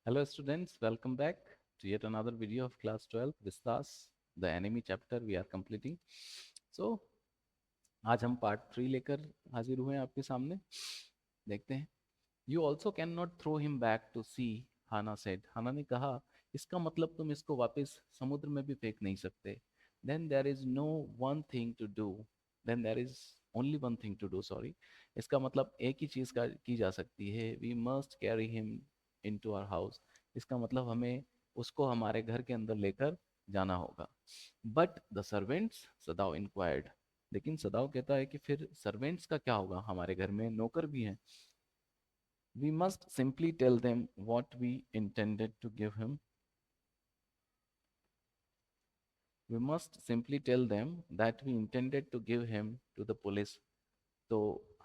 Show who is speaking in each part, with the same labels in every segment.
Speaker 1: Hello students, welcome back to yet another video of class 12 Vistas, the enemy chapter we are completing. So आज हम part 3 लेकर हाजिर हुए हैं आपके सामने। देखते हैं। You also cannot throw him back to sea, Hana said. हाना ने कहा, इसका मतलब तुम इसको वापस समुद्र में भी फेंक नहीं सकते। Then there is no one thing to do. Then there is only one thing to do, sorry. इसका मतलब एक ही चीज का की जा सकती है। We must carry him into our house. इसका मतलब हमें उसको हमारे घर के अंदर लेकर जाना होगा। But the servants, सदाव inquired. लेकिन सदाव कहता है कि फिर सर्वेंट्स का क्या होगा, हमारे घर में नौकर भी हैं। We must simply tell them what we intended to give him. We must simply tell them that we intended to give him to the police. तो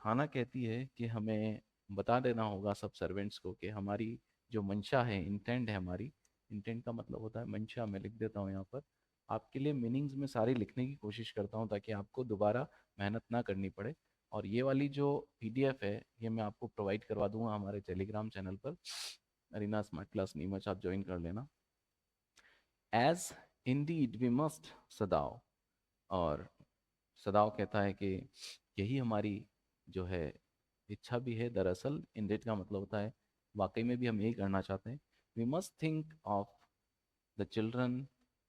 Speaker 1: हाना कहती है कि हमें बता देना होगा सब सर्वेंट्स को कि हमारी जो मंशा है, इंटेंट है हमारी। इंटेंट का मतलब होता है मंशा। मैं लिख देता हूँ यहाँ पर। आपके लिए मीनिंग्स में सारी लिखने की कोशिश करता हूँ ताकि आपको दोबारा मेहनत ना करनी पड़े। और ये वाली जो पीडीएफ है ये मैं आपको प्रोवाइड करवा दूंगा हमारे टेलीग्राम चैनल पर, अरीना स्मार्ट क्लास नीमच, आप ज्वाइन कर लेना। As indeed we must, Sadao. और सदाव कहता है कि यही हमारी जो है इच्छा भी है। दरअसल इंडेड का मतलब होता है वाकई में भी हम यही करना चाहते हैं। We must think of the children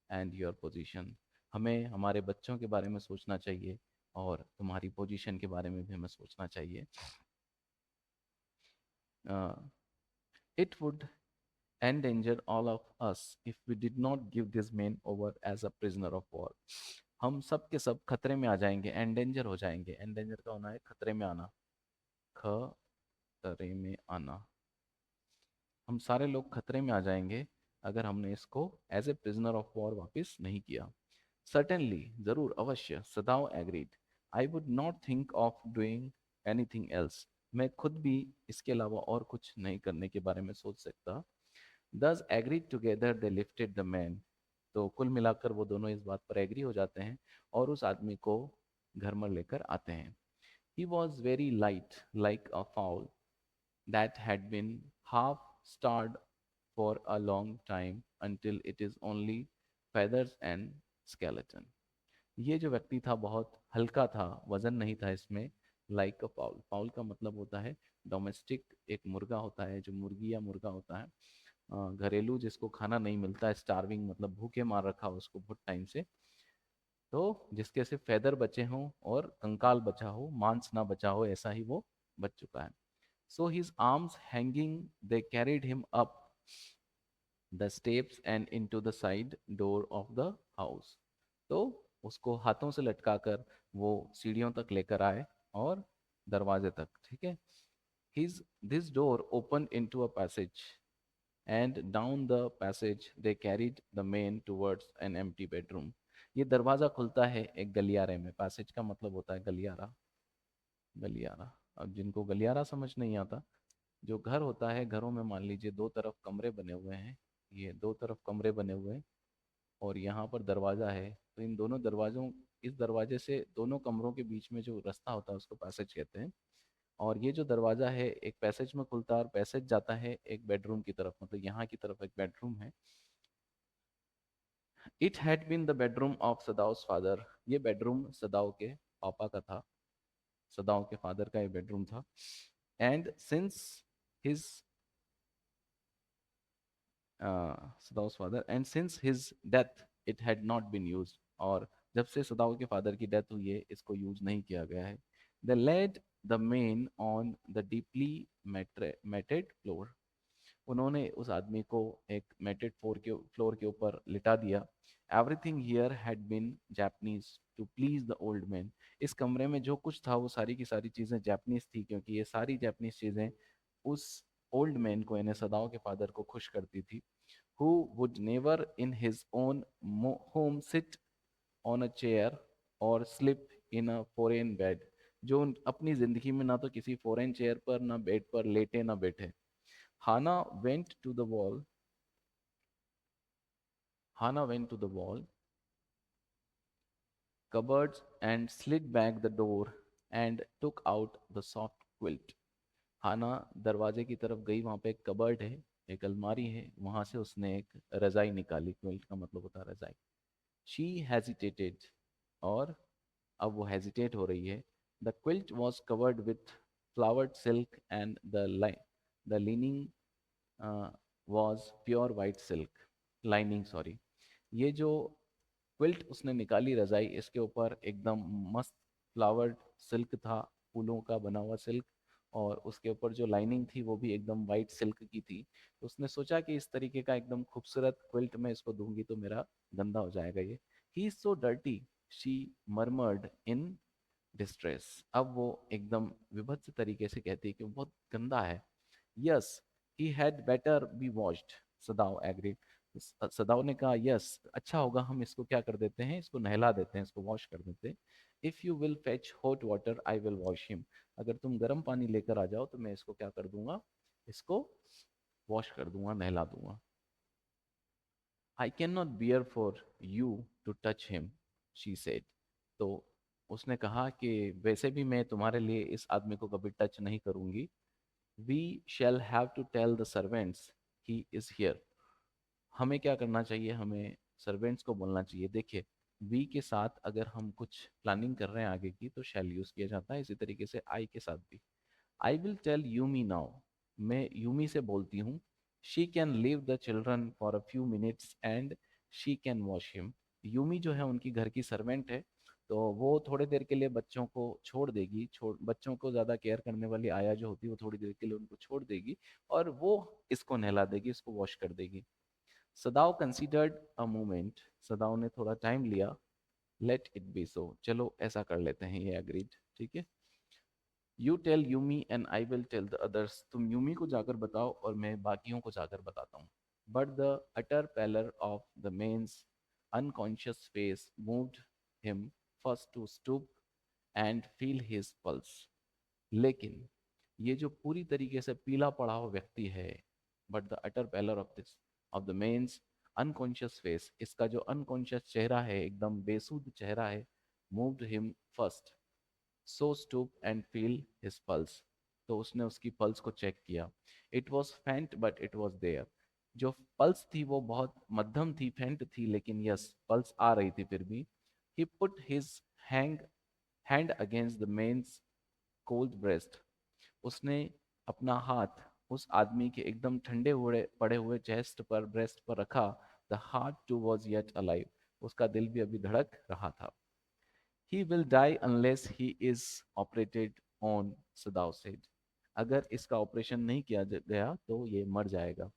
Speaker 1: and your position. हमें हमारे बच्चों के बारे में सोचना चाहिए और तुम्हारी पोजीशन के बारे में भी हमें सोचना चाहिए। It would endanger all of us if we did not give this man over as a prisoner of war. हम सब के सब खतरे में आ जाएंगे, एंडेंजर हो जाएंगे। एंडेंजर का होना है खतरे में आना, खतरे में आना। हम सारे लोग खतरे में आ जाएंगे अगर हमने इसको as a prisoner of war वापस नहीं किया। सर्टेनली, जरूर, अवश्य, Sadao agreed. I would not think of doing anything else. मैं खुद भी इसके अलावा और कुछ नहीं करने के बारे में सोच सकता। Thus agreed together they lifted the man. तो कुल मिलाकर वो दोनों इस बात पर एग्री हो जाते हैं और उस आदमी को घर में लेकर आते हैं। He was very light, like a fowl that had been half starved for a long time until it is only feathers and skeleton. ये जो व्यक्ति था बहुत हल्का था, वजन नहीं था इसमें। लाइक अ पाउल, पाउल का मतलब होता है डोमेस्टिक, एक मुर्गा होता है, जो मुर्गी या मुर्गा होता है घरेलू, जिसको खाना नहीं मिलता है। स्टार्विंग मतलब भूखे मार रखा हो उसको बहुत टाइम से। तो जिसके सिर्फ फेदर बचे हों और कंकाल बचा हो, मांस ना बचा हो, ऐसा ही वो बच चुका है। So his arms hanging they carried him up the steps and into the side door of the house. तो उसको हाथों से लटकाकर वो सीढ़ियों तक लेकर आए और दरवाजे तक, ठीक है। His this door open into a passage and down the passage they carried the man towards an empty bedroom. ये दरवाजा खुलता है एक गलियारे में। पैसेज का मतलब होता है गलियारा। गलियारा, अब जिनको गलियारा समझ नहीं आता, जो घर होता है, घरों में मान लीजिए दो तरफ कमरे बने हुए हैं। ये दो तरफ कमरे बने हुए हैं और यहाँ पर दरवाजा है। तो इन दोनों दरवाजों, इस दरवाजे से दोनों कमरों के बीच में जो रास्ता होता है उसको पैसेज कहते हैं। और ये जो दरवाजा है एक पैसेज में खुलता है और पैसेज जाता है एक बेडरूम की तरफ, मतलब यहाँ की तरफ एक बेडरूम है। It had been the bedroom of Sadao's father. ये बेडरूम सदाव के पापा का था, सदाव के फादर का ये बेडरूम था। And since his Sadao's father and since his death it had not been used. और जब से सदाव के फादर की डेथ हुई है इसको यूज नहीं किया गया है। They laid the man on the deeply matted floor. उन्होंने उस आदमी को एक मेटेड फ्लोर के ऊपर लिटा दिया। Everything here had been Japanese to please the old man. इस कमरे में जो कुछ था वो सारी की सारी चीज़ें जापानीज थी, क्योंकि ये सारी जापानीज चीज़ें उस ओल्ड मैन को, यानी सदाओं के फादर को खुश करती थी। Who would never in his own home sit on a chair और sleep in a foreign bed. जो अपनी जिंदगी में ना तो किसी फॉरेन चेयर पर ना बेड पर लेटे ना बैठे। Hannah went to the wall. Hannah went to the wall cupboards and slid back the door and took out the soft quilt. हाना दरवाजे की तरफ गई, वहां पे एक कबर्ड है एक अलमारी है, वहां से उसने एक रजाई निकाली, क्विल्ट का मतलब होता है रजाई। शी हेजिटेटेड, और अब वो हेजिटेट हो रही है। The quilt was covered with flowered silk and the lining was pure white silk, lining sorry. ये जो क्विल्ट उसने निकाली रजाई, इसके ऊपर एकदम मस्त फ्लावर्ड सिल्क था, फूलों का बना हुआ सिल्क, और उसके ऊपर जो लाइनिंग थी वो भी एकदम वाइट सिल्क की थी। तो उसने सोचा कि इस तरीके का एकदम खूबसूरत क्विल्ट मैं इसको दूंगी तो मेरा गंदा हो जाएगा ये। He is so dirty, she murmured in distress. अब वो एकदम विभत्स तरीके से कहती है कि वो बहुत गंदा है। Yes, he had better be washed, सदाव agreed. सदाव ने कहा यस, अच्छा होगा हम इसको क्या कर देते हैं, इसको नहला देते हैं, इसको वॉश कर देते हैं। If you will fetch hot water I will wash him. अगर तुम गर्म पानी लेकर आ जाओ तो मैं इसको क्या कर दूंगा, इसको वॉश कर दूंगा, नहला दूंगा। I can not bear for you to touch him, she said. तो उसने कहा कि वैसे भी मैं तुम्हारे लिए इस आदमी को कभी टच नहीं करूंगी। We shall have to tell the servants he is here. हमें क्या करना चाहिए, हमें सर्वेंट्स को बोलना चाहिए। देखिए, वी के साथ अगर हम कुछ प्लानिंग कर रहे हैं आगे की तो शैल यूज किया जाता है, इसी तरीके से आई के साथ भी। I will tell Yumi now, मैं यूमी से बोलती हूँ। She can leave the children for a few minutes and she can wash him. Yumi जो है उनकी घर की सर्वेंट है, तो वो थोड़ी देर के लिए बच्चों को छोड़ देगी, बच्चों को ज़्यादा केयर करने वाली आया जो होती है वो थोड़ी देर के लिए उनको छोड़ देगी, और वो इसको नहला देगी, इसको वॉश कर देगी। सदाव कंसिडर्ड अ मोमेंट, सदाव ने थोड़ा टाइम लिया। लेट इट बी सो, चलो ऐसा कर लेते हैं, ये अग्रीड, ठीक है। You tell Yumi and I will tell the others, तुम यूमी को जाकर बताओ और मैं बाकियों को जाकर बताता हूँ। But the utter pallor of the man's unconscious face moved him first to stoop and feel his pulse. लेकिन ये जो पूरी तरीके से पीला पड़ा हुआ व्यक्ति है, but the utter pallor of the man's unconscious face, इसका जो अनकॉन्शियस चेहरा है, एकदम बेसुध चेहरा है, moved him first so stoop and feel his pulse. तो उसने उसकी पल्स को चेक किया। It was faint but it was there. जो पल्स थी वो बहुत मध्यम थी, फेंट थी, लेकिन यस, पल्स आ रही थी फिर भी। He put his hand hand against the man's cold breast. उसने अपना हाथ उस आदमी के एकदम ठंडे हुए पड़े हुए चेस्ट पर, ब्रेस्ट पर रखा। The heart too was yet alive, उसका दिल भी अभी धड़क रहा था। He will die unless he is operated on, सदाव said. अगर इसका ऑपरेशन नहीं किया गया तो ये मर जाएगा।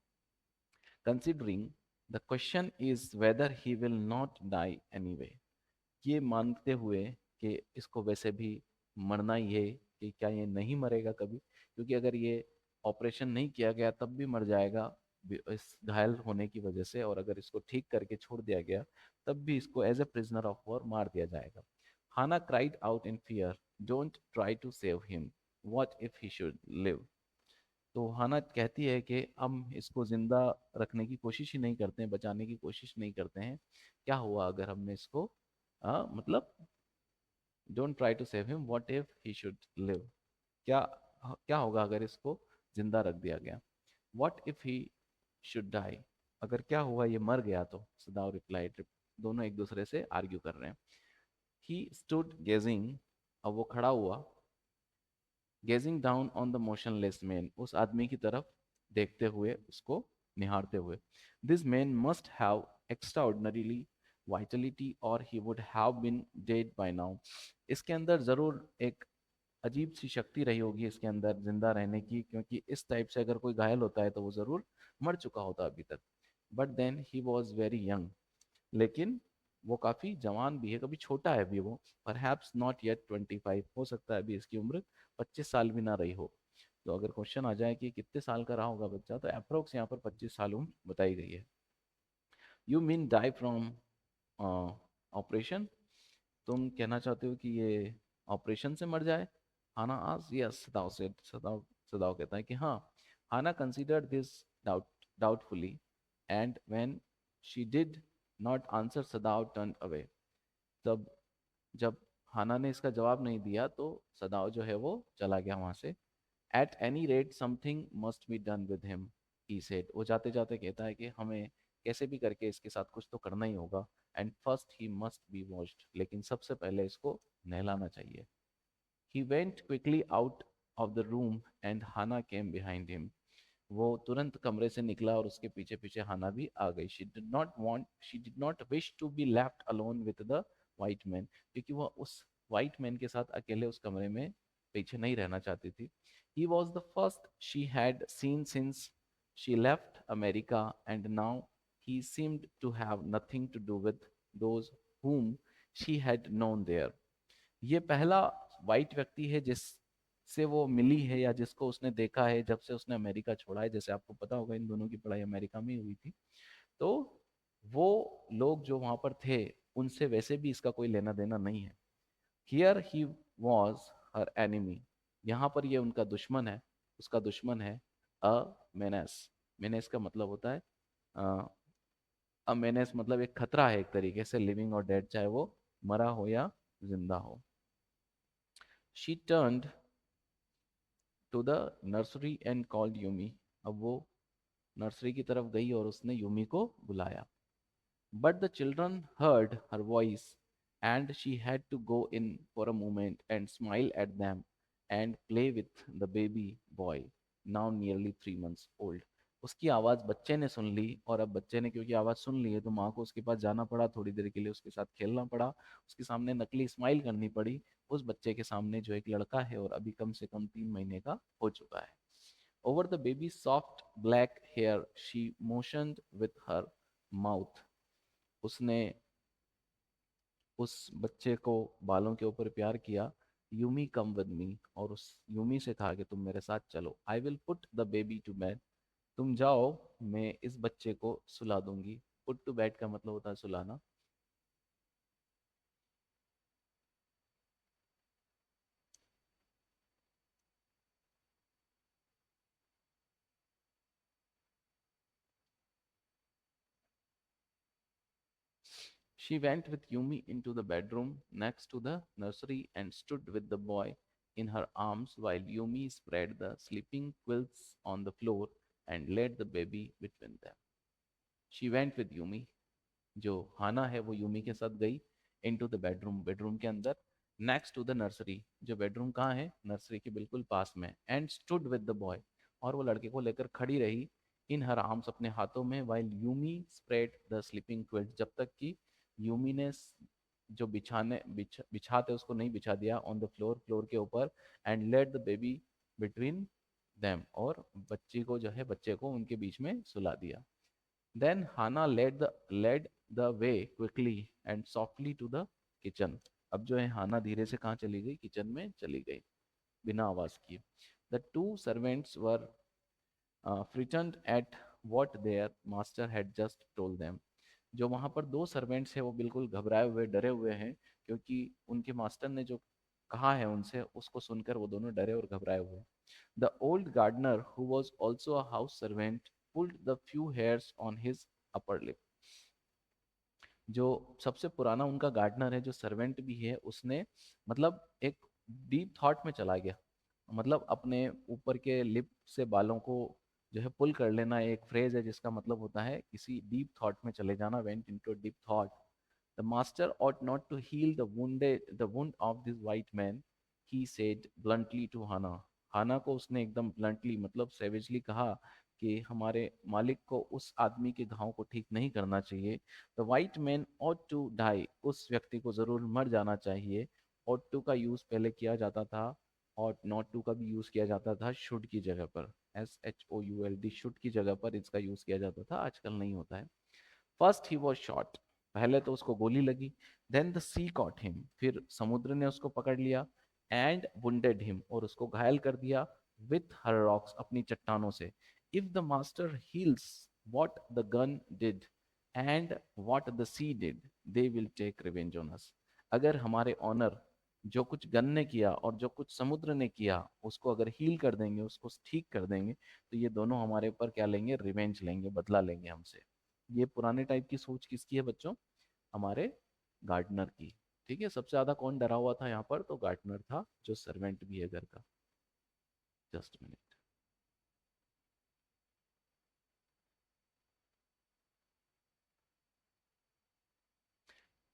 Speaker 1: Considering the question is whether he will not die anyway. ये मानते हुए कि इसको वैसे भी मरना ही है, कि क्या ये नहीं मरेगा कभी, क्योंकि अगर ये ऑपरेशन नहीं किया गया तब भी मर जाएगा इस घायल होने की वजह से, और अगर इसको ठीक करके छोड़ दिया गया तब भी इसको as a prisoner of war मार दिया जाएगा। Hana cried out in fear, don't try to save him, what if he should live. तो हाना कहती है कि हम इसको जिंदा रखने की कोशिश ही नहीं करते हैं, बचाने की कोशिश नहीं करते हैं। क्या हुआ अगर हमने इसको मतलब don't try to save him, what if he should live, क्या क्या होगा अगर इसको जिंदा रख दिया गया। What if he should die, अगर क्या हुआ ये मर गया तो, सदाव रिप्लाइड। दोनों एक दूसरे से आर्ग्यू कर रहे हैं। ही स्टूड गेजिंग, अब वो खड़ा हुआ, gazing down on the motionless man, उस आदमी की तरफ देखते हुए, उसको निहारते हुए। This man must have extraordinarily vitality और he would have been dead by now. इसके अंदर जरूर एक अजीब सी शक्ति रही होगी इसके अंदर जिंदा रहने की, क्योंकि इस टाइप से अगर कोई घायल होता है तो वो जरूर मर चुका होता अभी तक। But then he was very young, लेकिन वो काफी जवान भी है, कभी छोटा है अभी वो। परहैप्स नॉट येट 25, हो सकता है अभी इसकी उम्र 25 साल भी ना रही हो। तो अगर क्वेश्चन आ जाए कि कितने साल का रहा होगा बच्चा, तो अप्रोक्स यहाँ पर 25 साल उम्र बताई गई है। You mean die from operation, तुम कहना चाहते हो कि ये ऑपरेशन से मर जाए। हाना आज यस, सदाव से सदाव कहता है कि हाँ। Hannah considered this doubtfully and when she did not answer, सदाव टर्न अवे। तब जब हाना ने इसका जवाब नहीं दिया तो सदाव जो है वो चला गया वहां से। At any rate something must be done with him, he said, वो जाते जाते कहता है कि हमें कैसे भी करके इसके साथ कुछ तो करना ही होगा, and first he must be washed, लेकिन सबसे पहले इसको नहलाना चाहिए. He went quickly out of the room and Hannah came behind him. वो तुरंत कमरे से निकला और उसके पीछे पीछे हाना भी आ गई. She did not wish to be left alone with the white man, क्योंकि वो उस white man के साथ अकेले उस कमरे में पीछे नहीं रहना चाहती थी. He was the first she had seen since she left America, and now he seemed to have nothing to do with those whom she had known there. ये पहला वाइट व्यक्ति है जिससे वो मिली है या जिसको उसने देखा है जब से उसने अमेरिका छोड़ा है. जैसे आपको पता होगा इन दोनों की पढ़ाई अमेरिका में ही हुई थी. तो वो लोग जो वहां पर थे उनसे वैसे भी इसका कोई लेना देना नहीं है. Here he was her enemy, यहाँ पर ये उनका दुश्मन है, उसका दुश्मन है. अ मेनेस, मेनेस का मतलब होता है अ मेनेस, मतलब एक खतरा है एक तरीके से, लिविंग और डेड, चाहे वो मरा हो या जिंदा हो. She turned to the nursery and called Yumi. अब वो नर्सरी की तरफ गई और उसने यूमी को बुलाया. But the children heard her voice and she had to go in for a moment and smile at them and play with the baby boy, now nearly 3 months old. उसकी आवाज़ बच्चे ने सुन ली, और अब बच्चे ने क्योंकि आवाज़ सुन ली है तो माँ को उसके पास जाना पड़ा, थोड़ी देर के लिए उसके साथ खेलना पड़ा, उसके सामने नकली स्माइल करनी पड़ी उस बच्चे के सामने जो एक लड़का है और अभी कम से कम 3 महीने का हो चुका है. Over the baby's soft black hair, she motioned with her mouth. उसने उस बच्चे को बालों के ऊपर प्यार किया. यूमी कम विद मी, और उस यूमी से कहा कि तुम मेरे साथ चलो. I will put the baby to bed, तुम जाओ, मैं इस बच्चे को सुला दूंगी. पुट टू बेड का मतलब होता है सुलाना. She went with Yumi into the bedroom next to the nursery and stood with the boy in her arms while Yumi spread the sleeping quilts on the floor and laid the baby between them. She went with Yumi. जो हाना है वो Yumi के साथ गई into the bedroom, bedroom के अंदर, next to the nursery, जो bedroom कहाँ है, नर्सरी के बिल्कुल पास में, and stood with the boy, और वो लड़के को लेकर खड़ी रही, इन हर आर्म्स, अपने हाथों में, while Yumi spread the sleeping quilt, जब तक कि यूमी ने जो बिछाते उसको नहीं बिछा दिया ऑन द फ्लोर, फ्लोर के ऊपर, and let the baby between them, और बच्ची को जो है बच्चे को उनके बीच में सुला दिया. Then Hannah led the way quickly and softly to the kitchen. अब जो है हाना धीरे से कहाँ चली गई, किचन में चली गई बिना आवाज किए. The two servants were frightened at what their master had just told them. जो वहाँ पर दो सर्वेंट्स हैं वो बिल्कुल घबराए हुए, डरे हुए हैं, क्योंकि उनके मास्टर ने जो कहा है उनसे उसको सुनकर वो दोनों डरे और घबराए हुए. The old gardener, who was also a house servant, pulled the few hairs on his upper lip. जो सबसे पुराना उनका गार्डनर है, जो सर्वेंट भी है, उसने मतलब एक डीप थॉट में चला गया, मतलब अपने ऊपर के लिप से बालों को जो है पुल कर लेना, एक फ्रेज है जिसका मतलब होता है किसी डीप थॉट में चले जाना, went into deep thought. The master ought not to heal the wound of this white man, he said bluntly to Hannah. हाना को उसने एकदम ब्लंटली मतलब सेवेजली कहा कि हमारे मालिक को उस आदमी के घाव को ठीक नहीं करना चाहिए. The white man ought to die, उस व्यक्ति को जरूर मर जाना चाहिए. ought to का यूज पहले किया जाता था, और नॉट टू का भी यूज किया जाता था शुड की जगह पर, SHOULD, शुड की जगह पर इसका यूज किया जाता था, आजकल नहीं होता है. फर्स्ट ही वॉज शॉट, पहले तो उसको गोली लगी. Then the sea caught him, फिर समुद्र ने उसको पकड़ लिया. एंड वुंडेड हिम, और उसको घायल कर दिया. विथ हर रॉक्स, अपनी चट्टानों से. If the master heals what the gun did and what the sea did, they will take revenge on us. अगर हमारे ऑनर जो कुछ गन ने किया और जो कुछ समुद्र ने किया उसको अगर हील कर देंगे, उसको ठीक कर देंगे, तो ये दोनों हमारे ऊपर क्या लेंगे, रिवेंज लेंगे, बदला लेंगे हमसे. ये पुराने टाइप की सोच किसकी है बच्चों, हमारे गार्डनर की. ठीक है, सबसे ज्यादा कौन डरा हुआ था यहाँ पर, तो गार्डनर था, जो सर्वेंट भी है घर का. Just minute.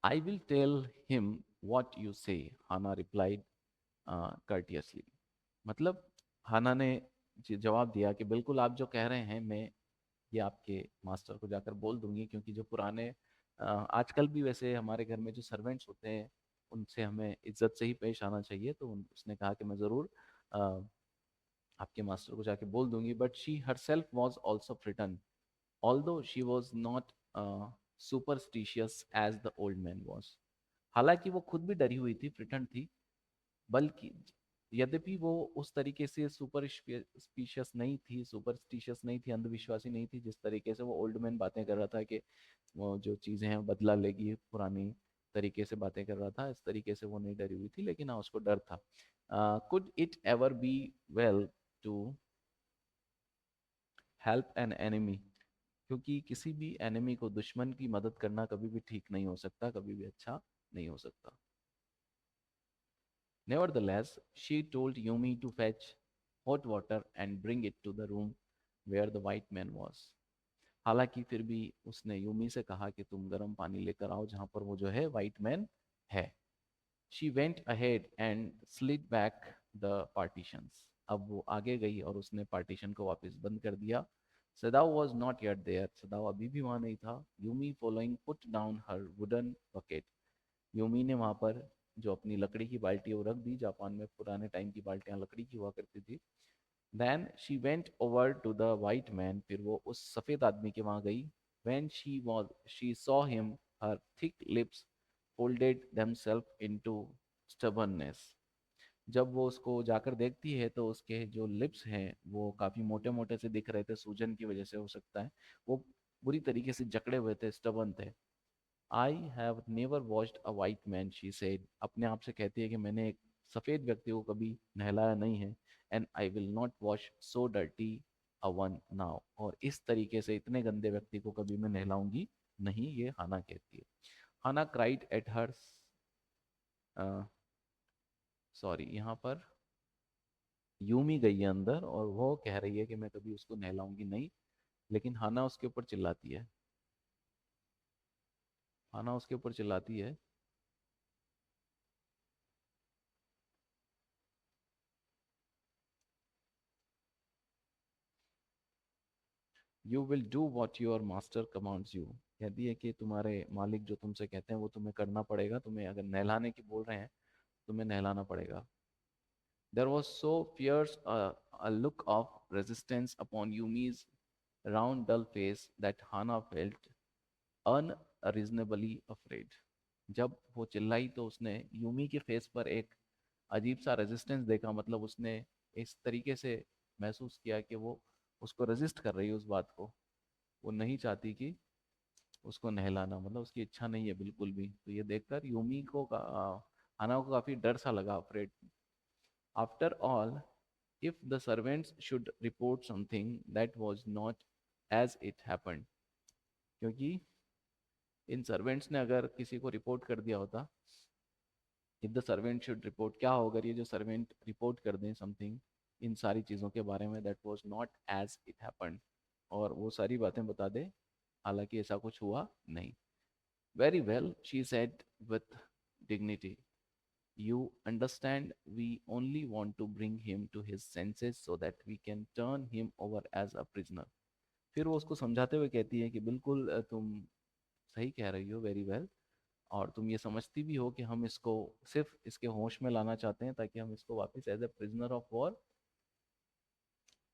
Speaker 1: I will tell him what you say, Hana replied courteously. मतलब हाना ने जवाब दिया कि बिल्कुल आप जो कह रहे हैं मैं ये आपके मास्टर को जाकर बोल दूंगी, क्योंकि जो पुराने आजकल भी वैसे हमारे घर में जो सर्वेंट्स होते हैं उनसे हमें इज्जत से ही पेश आना चाहिए। तो उसने कहा कि मैं ज़रूर आपके मास्टर को जाके बोल दूंगी। But she herself was also frighten, although she was not superstitious as the old man was. हालांकि वो खुद भी डरी हुई थी, फ्रिटन थी, बल्कि यद्यपि वो उस तरीके से सुपरस्टिशियस नहीं थी, अंधविश्वासी नहीं थी, जिस तरीके से वो ओल्ड मैन बातें कर रहा था कि वो जो चीज़ें हैं बदला लेगी, पुरानी तरीके से बातें कर रहा था, इस तरीके से वो नहीं डरी हुई थी, लेकिन हाँ उसको डर था। Could it ever be well to help an enemy, क्योंकि किसी भी एनिमी को, दुश्मन की मदद करना कभी भी ठीक नहीं हो सकता, कभी भी अच्छा नहीं हो सकता। Nevertheless, she told Yumi to fetch hot water and bring it to the room where the white man was. हालांकि फिर भी उसने यूमी से कहा कि तुम गर्म पानी लेकर आओ जहां पर वो जो है वाइट मैन है। She went ahead and slid back the partitions. अब वो आगे गई और उसने पार्टीशन को वापस बंद कर दिया। सदाव was not yet there. सदाव अभी भी वहां नहीं था। Yumi following put down her wooden bucket. Yumi ने वहां पर जो अपनी लकड़ी की बाल्टी है वो रख दी। जापान में पुराने टाइम की बाल्टियां लकड़ी की हुआ करती थी। Then she went over to the white man, फिर वो उस सफेद आदमी के वहां गई। When she saw him, her thick lips folded themselves into stubbornness. जब वो उसको जाकर देखती है तो उसके जो लिप्स हैं वो काफी मोटे मोटे से दिख रहे थे, सूजन की वजह से हो सकता है। वो बुरी तरीके से जकड़े हुए थे, स्टबर्न थे। I have never watched a white man, she said. अपने आप से कहती है कि मैंने एक सफ़ेद व्यक्ति को कभी नहलाया नहीं है। And I will not wash so dirty a one now, और इस तरीके से इतने गंदे व्यक्ति को कभी मैं नहलाऊंगी नहीं, ये हाना कहती है। हाना क्राइड एट हर, सॉरी यहाँ पर यूमी गई है अंदर और वो कह रही है कि मैं कभी उसको नहलाऊंगी नहीं, लेकिन हाना उसके ऊपर चिल्लाती है। हाना उसके ऊपर चिल्लाती है, you will do what your master commands you. कहती है कि तुम्हारे मालिक जो तुमसे कहते हैं वो तुम्हें करना पड़ेगा, तुम्हें अगर नहलाने की बोल रहे हैं तुम्हें नहलाना पड़ेगा। There was so fierce a look of resistance upon Yumi's round dull face that Hana felt unreasonably afraid. जब वो चिल्लाई तो उसने यूमी के फेस पर एक अजीब सा रेजिस्टेंस देखा, मतलब उसने इस तरीके से महसूस किया कि वो उसको रेजिस्ट कर रही है उस बात को। वो नहीं चाहती कि उसको नहलाना, मतलब उसकी इच्छा नहीं है बिल्कुल भी। तो ये देखकर यूमी को हाना को काफी डर सा लगा, afraid. After all, if the servants should report something that was not as it happened, क्योंकि इन सर्वेंट्स ने अगर किसी को रिपोर्ट कर दिया होता, if the servant should report, क्या होगा ये जो सर्वेंट रिपोर्ट कर दें समथिंग, इन सारी चीज़ों के बारे में, that was not as it happened, और वो सारी बातें बता दे हालांकि ऐसा कुछ हुआ नहीं। Very well, she said with dignity. You understand, we only want to bring him to his senses so that we can turn him over as a prisoner. फिर वो उसको समझाते हुए कहती है कि बिल्कुल तुम सही कह रही हो, वेरी वेल, और तुम ये समझती भी हो कि हम इसको सिर्फ इसके होश में लाना चाहते हैं ताकि हम इसको वापस as a prisoner of war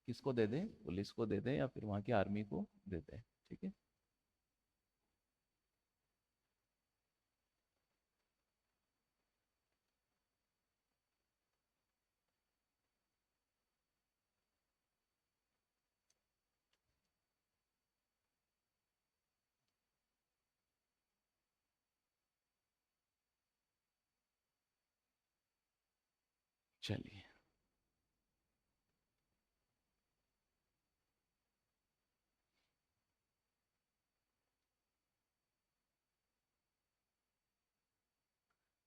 Speaker 1: किसको दे दें, पुलिस को दे दें या फिर वहाँ की आर्मी को दे दें। ठीक है। चलिए।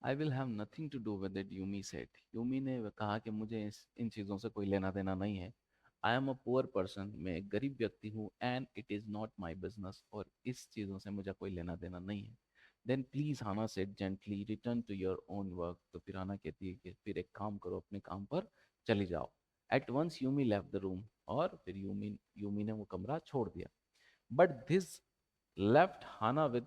Speaker 1: I will have nothing to do with it, Yumi said. Yumi ने कहा कि मुझे इन चीज़ों से कोई लेना देना नहीं है। I am a poor person, मैं एक गरीब व्यक्ति हूँ, and it is not my business, और इस चीज़ों से मुझे कोई लेना देना नहीं है। Then please Hana said gently return to your own work. तो फिर हाना कहती है कि फिर एक काम करो, अपने काम पर चली जाओ। At once Yumi left the room, और फिर यूमी यूमी ने वो कमरा छोड़ दिया। But this left Hana with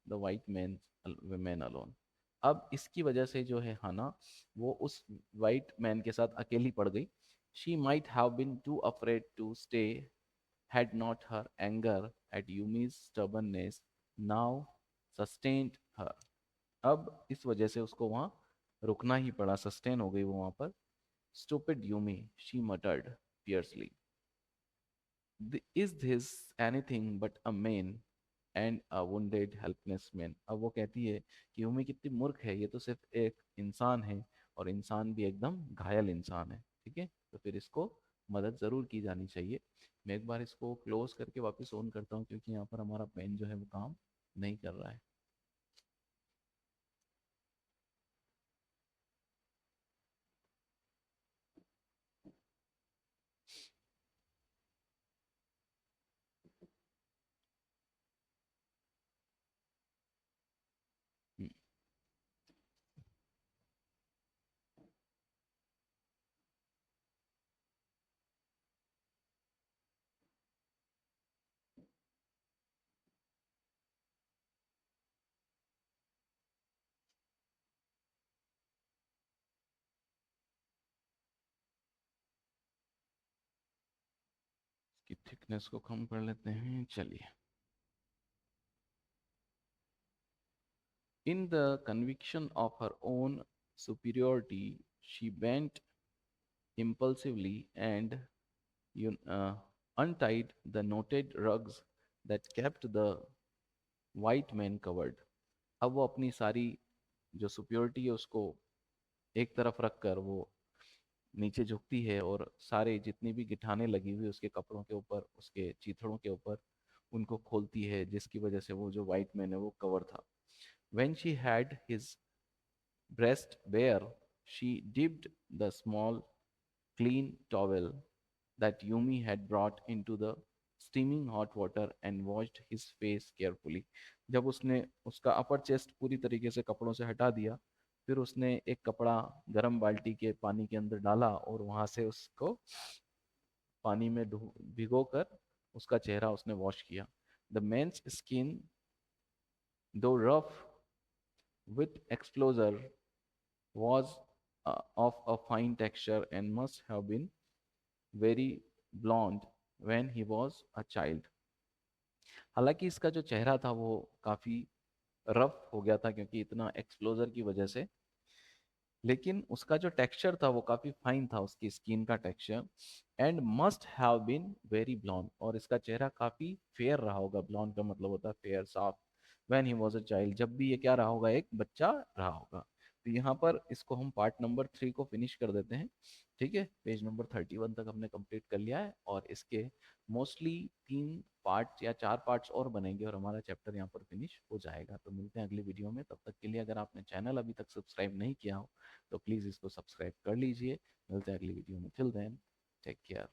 Speaker 1: the white man alone. अब इसकी वजह से जो है हाना, वो उस वाइट मैन के साथ अकेली पड़ गई। She might have been too afraid to stay had not her anger at Yumi's stubbornness now sustained her। अब इस वजह से उसको वहां रुकना ही पड़ा, सस्टेन हो गई वो वहां पर। Stupid Yumi, she muttered fiercely. Is this anything but a man and a wounded helpless man? अब वो कहती है कि यूमी कितनी मूर्ख है, ये तो सिर्फ एक इंसान है, और इंसान भी एकदम घायल इंसान है। ठीक है, तो फिर इसको मदद ज़रूर की जानी चाहिए। मैं एक बार इसको क्लोज करके वापस ऑन करता हूँ, क्योंकि यहाँ पर हमारा पेन जो है वो काम नहीं कर रहा है। हम्म, इसकी थिकनेस को कम कर लेते हैं, चलिए। In the conviction of her own superiority, she bent impulsively and untied the knotted rugs that kept the white man covered। अब वो अपनी सारी जो सुप्योरिटी है उसको एक तरफ रखकर वो नीचे झुकती है, और सारे जितनी भी गिठाने लगी हुई उसके कपड़ों के ऊपर, उसके चीथड़ों के ऊपर, उनको खोलती है, जिसकी वजह से वो जो वाइट मैन है वो कवर था। When she had his breast bare, she dipped the small, clean towel that Yumi had brought into the steaming hot water and washed his face carefully। जब उसने उसका अपर चेस्ट पूरी तरीके से कपड़ों से हटा दिया, फिर उसने एक कपड़ा गर्म बाल्टी के पानी के अंदर डाला, और वहां से उसको पानी में भिगो कर उसका चेहरा उसने वॉश किया। द मेन्स स्किन, दो rough with एक्सप्लोजर, was of a fine texture and must have been very blonde when he was a child। हालांकि इसका जो चेहरा था वो काफी रफ हो गया था, क्योंकि इतना एक्सप्लोजर की वजह से, लेकिन उसका जो टेक्सचर था वो काफी फाइन था, उसकी स्किन का texture. And must have been very blond, और इसका चेहरा काफी फेयर रहा होगा। ब्लॉन्ड का मतलब होता है फेयर, साफ। When he was a child, जब भी ये क्या रहा होगा, एक बच्चा रहा होगा। तो यहाँ पर इसको हम पार्ट नंबर 3 को फिनिश कर देते हैं। ठीक है, पेज नंबर 31 तक हमने कंप्लीट कर लिया है, और इसके मोस्टली 3 पार्ट्स या 4 पार्ट्स और बनेंगे, और हमारा चैप्टर यहाँ पर फिनिश हो जाएगा। तो मिलते हैं अगली वीडियो में, तब तक के लिए अगर आपने चैनल अभी तक सब्सक्राइब नहीं किया हो तो प्लीज़ इसको सब्सक्राइब कर लीजिए। मिलते हैं अगली वीडियो में, टिल देन टेक केयर।